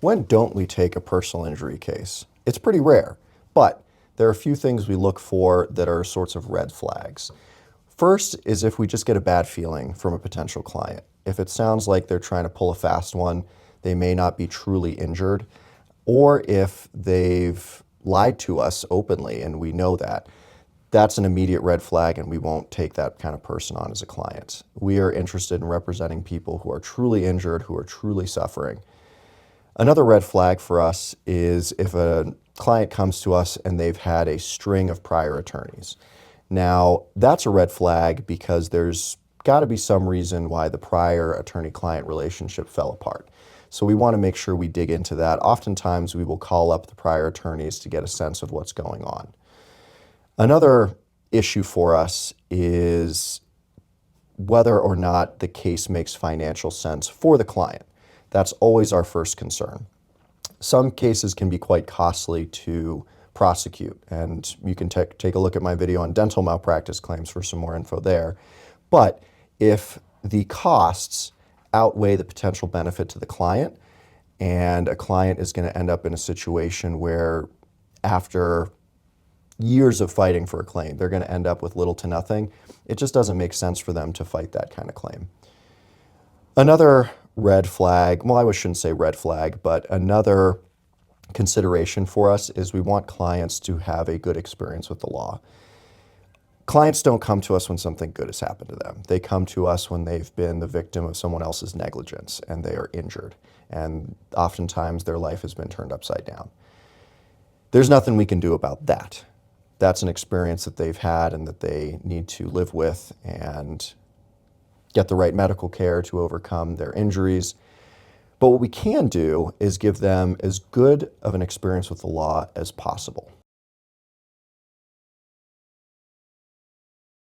When don't we take a personal injury case? It's pretty rare, but there are a few things we look for that are sorts of red flags. First is if we just get a bad feeling from a potential client. If it sounds like they're trying to pull a fast one, they may not be truly injured, or if they've lied to us openly and we know that, that's an immediate red flag and we won't take that kind of person on as a client. We are interested in representing people who are truly injured, who are truly suffering. Another red flag for us is if a client comes to us and they've had a string of prior attorneys. Now, that's a red flag because there's got to be some reason why the prior attorney-client relationship fell apart. So we want to make sure we dig into that. Oftentimes, we will call up the prior attorneys to get a sense of what's going on. Another issue for us is whether or not the case makes financial sense for the client. That's always our first concern. Some cases can be quite costly to prosecute, and you can take a look at my video on dental malpractice claims for some more info there. But if the costs outweigh the potential benefit to the client, and a client is going to end up in a situation where after years of fighting for a claim, they're going to end up with little to nothing, it just doesn't make sense for them to fight that kind of claim. Another red flag, well, I shouldn't say red flag, but another consideration for us is we want clients to have a good experience with the law. Clients don't come to us when something good has happened to them. They come to us when they've been the victim of someone else's negligence and they are injured. And oftentimes their life has been turned upside down. There's nothing we can do about that. That's an experience that they've had and that they need to live with and get the right medical care to overcome their injuries. But what we can do is give them as good of an experience with the law as possible.